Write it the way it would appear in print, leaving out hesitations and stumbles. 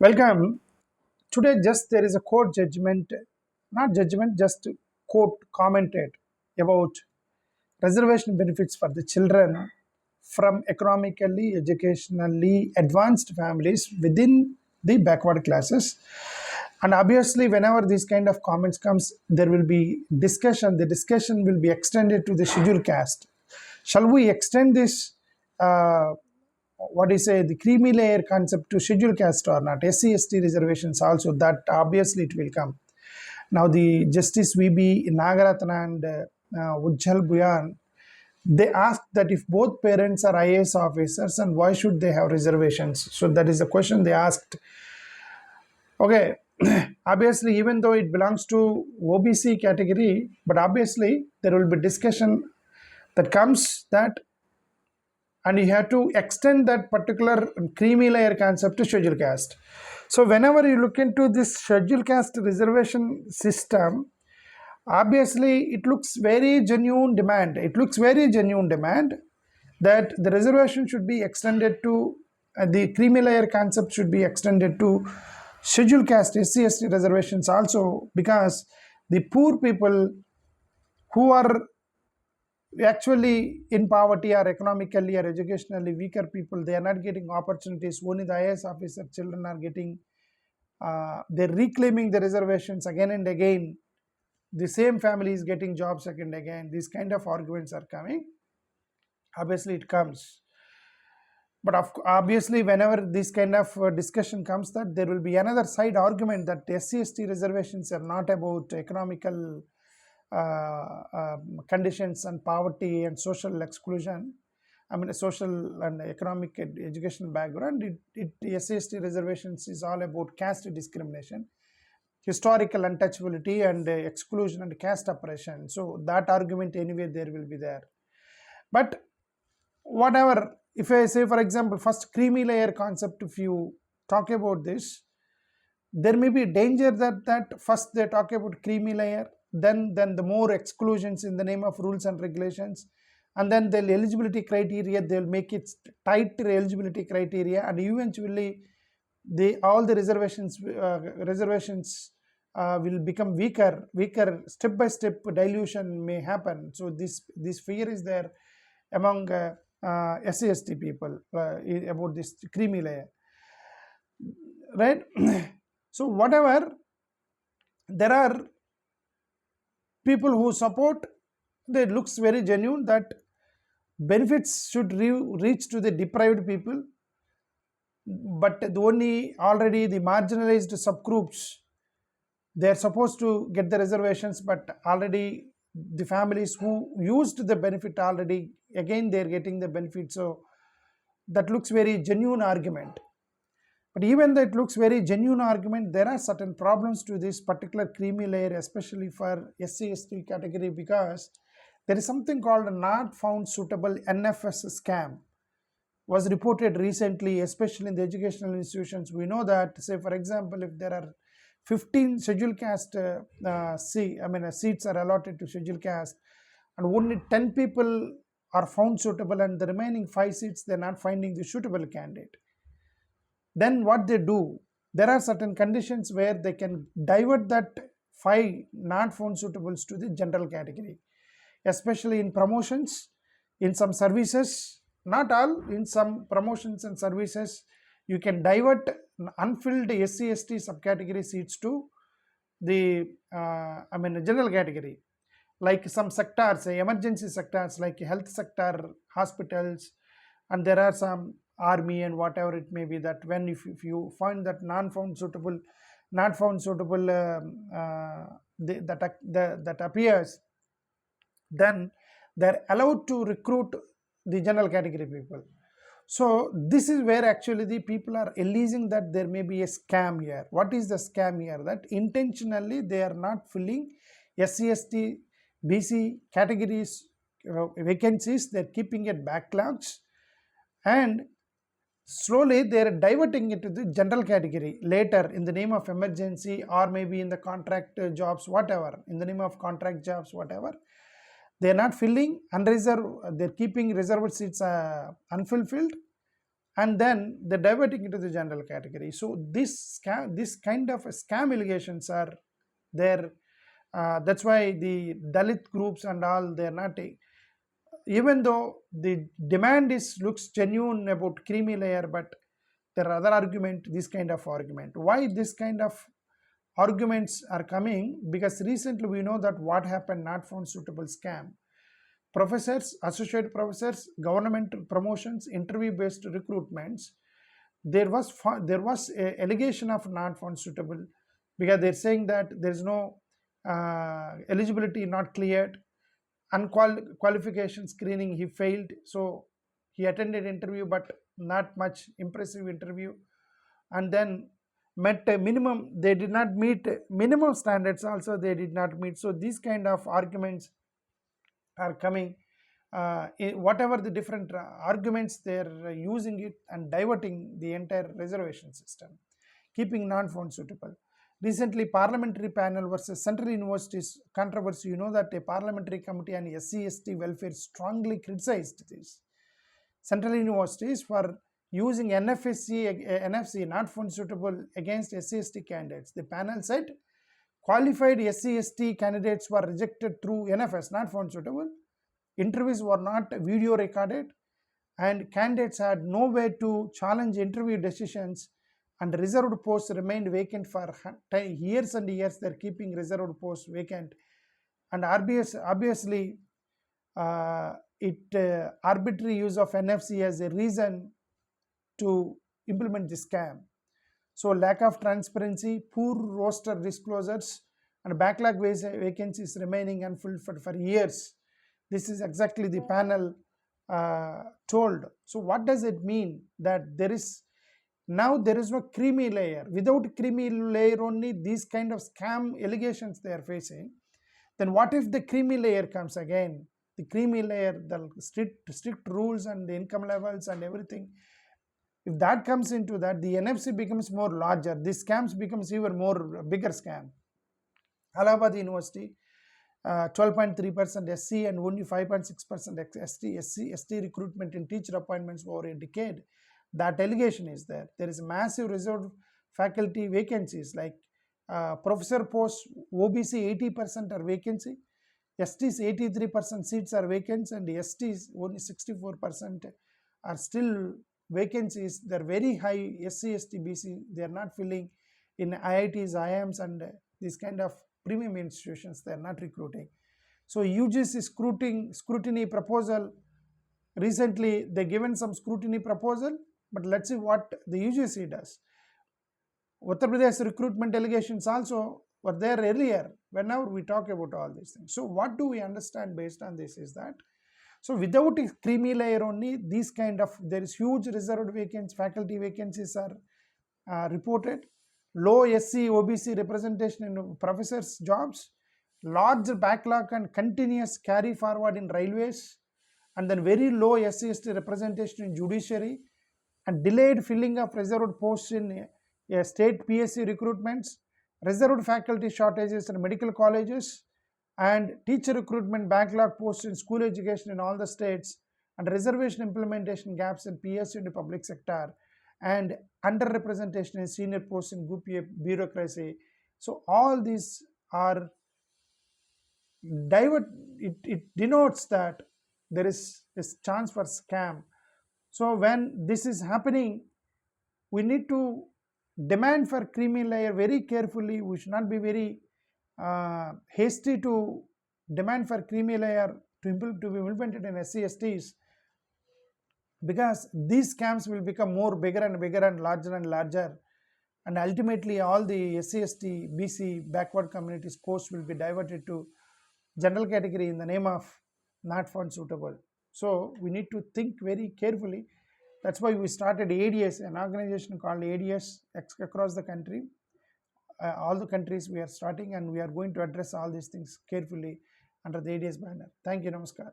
Welcome. Today, just there is a court judgment, not judgment, just court commented about reservation benefits for the children from economically, educationally advanced families within the backward classes. And obviously, whenever these kind of comments comes, there will be discussion. The discussion will be extended to the schedule caste. Shall we extend this? What is say the creamy layer concept to schedule caste or not? SC/ST reservations also, that obviously it will come. Now the Justice VB Nagaratna and Ujjal Buyan, they asked that if both parents are IAS officers and why should they have reservations? So that is the question they asked. Okay, obviously even though it belongs to OBC category, but obviously there will be discussion that comes that, and you have to extend that particular creamy layer concept to schedule caste. So whenever you look into this schedule caste reservation system, obviously it looks very genuine demand. It looks very genuine demand that the reservation should be extended to the creamy layer concept should be extended to schedule caste SC/ST reservations also, because the poor people who are actually in poverty or economically or educationally weaker people, they are not getting opportunities. Only the IAS officer children are getting, they're reclaiming the reservations again and again. The same family is getting jobs again and again. These kind of arguments are coming. Obviously it comes, but obviously whenever this kind of discussion comes, that there will be another side argument that SC/ST reservations are not about economical conditions and poverty and social exclusion. I mean, social and economic education background. SC/ST reservations is all about caste discrimination, historical untouchability, and exclusion and caste oppression. So that argument anyway there will be there. But whatever, if I say for example, first creamy layer concept, if you talk about this, there may be danger that first they talk about creamy layer, then the more exclusions in the name of rules and regulations, and then the eligibility criteria, they'll make it tighter eligibility criteria, and eventually all the reservations will become weaker. Step by step dilution may happen. So this fear is there among SC/ST people about this creamy layer, right? So whatever, there are people who support, it looks very genuine that benefits should reach to the deprived people, but the only already the marginalized subgroups, they are supposed to get the reservations, but already the families who used the benefit already, again they are getting the benefit. So that looks very genuine argument. But even though it looks very genuine argument, there are certain problems to this particular creamy layer, especially for SC/ST category, because there is something called a not found suitable NFS scam was reported recently, especially in the educational institutions. We know that, say for example, if there are 15 schedule caste seats are allotted to schedule caste, and only 10 people are found suitable, and the remaining 5 seats they're not finding the suitable candidate, then what they do, there are certain conditions where they can divert that 5 not found suitables to the general category, especially in promotions, in some services, not all, in some promotions and services, you can divert unfilled SC/ST subcategory seats to the general category, like some sectors, emergency sectors like health sector, hospitals, and there are some army and whatever it may be, that when if you find that not found suitable that appears, then they're allowed to recruit the general category people. So this is where actually the people are alleging that there may be a scam here. What is the scam here? That intentionally they are not filling SC/ST BC categories vacancies, they're keeping it backlogs, and slowly they are diverting it to the general category later in the name of emergency, or maybe in the contract jobs, whatever, in the name of contract jobs, whatever. They are not filling unreserved, they're keeping reserved seats unfulfilled, and then they're diverting into the general category. So this kind of scam allegations are there. That's why the Dalit groups and all, they're not, even though the demand is looks genuine about creamy layer, but there are other argument, this kind of argument. Why this kind of arguments are coming? Because recently we know that what happened, not found suitable scam. Professors, associate professors, government promotions, interview based recruitments, there was a allegation of not found suitable, because they're saying that there's no eligibility not cleared, unqualification screening he failed, so he attended interview but not much impressive interview, and then met a minimum, they did not meet minimum standards also, they did not meet. So these kind of arguments are coming, whatever the different arguments, they're using it and diverting the entire reservation system, keeping non-found suitable. Recently, parliamentary panel versus Central Universities controversy. You know that a parliamentary committee on SC/ST welfare strongly criticized this Central Universities for using NFC not found suitable against SC/ST candidates. The panel said qualified SC/ST candidates were rejected through NFS, not found suitable. Interviews were not video recorded, and candidates had no way to challenge interview decisions, and reserved posts remained vacant for years and years. They're keeping reserved posts vacant, and obviously arbitrary use of NFC as a reason to implement this scam. So lack of transparency, poor roster disclosures, and backlog vacancies remaining unfilled for years. This is exactly the panel told. So what does it mean? That there is no creamy layer. Without creamy layer only, these kind of scam allegations they are facing. Then what if the creamy layer comes again? The creamy layer, the strict rules and the income levels and everything. If that comes into that, the NFC becomes more larger. This scams becomes even more bigger scam. Allahabad University, 12.3% SC and only 5.6% ST recruitment in teacher appointments over a decade. That allegation is there. There is massive reserved faculty vacancies, like professor posts, OBC 80% are vacancy, STs 83% seats are vacant, and STs only 64% are still vacancies. They're very high. SC/ST, BC, they are not filling in IITs, IIMs, and these kind of premium institutions. They are not recruiting. So UGC scrutiny proposal. Recently, they given some scrutiny proposal, but let's see what the UGC does. Uttar Pradesh recruitment allegations also were there earlier, whenever we talk about all these things. So what do we understand based on this is that, so without a creamy layer only, these kind of, there is huge reserved vacancies, faculty vacancies are reported, low SC, OBC representation in professors' jobs, large backlog and continuous carry forward in railways, and then very low SC/ST representation in judiciary, and delayed filling of reserved posts in state PSC recruitments, reserved faculty shortages in medical colleges, and teacher recruitment backlog posts in school education in all the states, and reservation implementation gaps in PSU in the public sector, and underrepresentation in senior posts in bureaucracy. So all these are it denotes that there is a chance for scam. So when this is happening, we need to demand for creamy layer very carefully. We should not be very hasty to demand for creamy layer to be implemented in SC/STs, because these scams will become more bigger and bigger and larger, and ultimately all the SC/ST, BC backward communities posts will be diverted to general category in the name of not found suitable. So we need to think very carefully. That's why we started ADS, an organization called ADS across the country. All the countries we are starting, and we are going to address all these things carefully under the ADS banner. Thank you. Namaskar.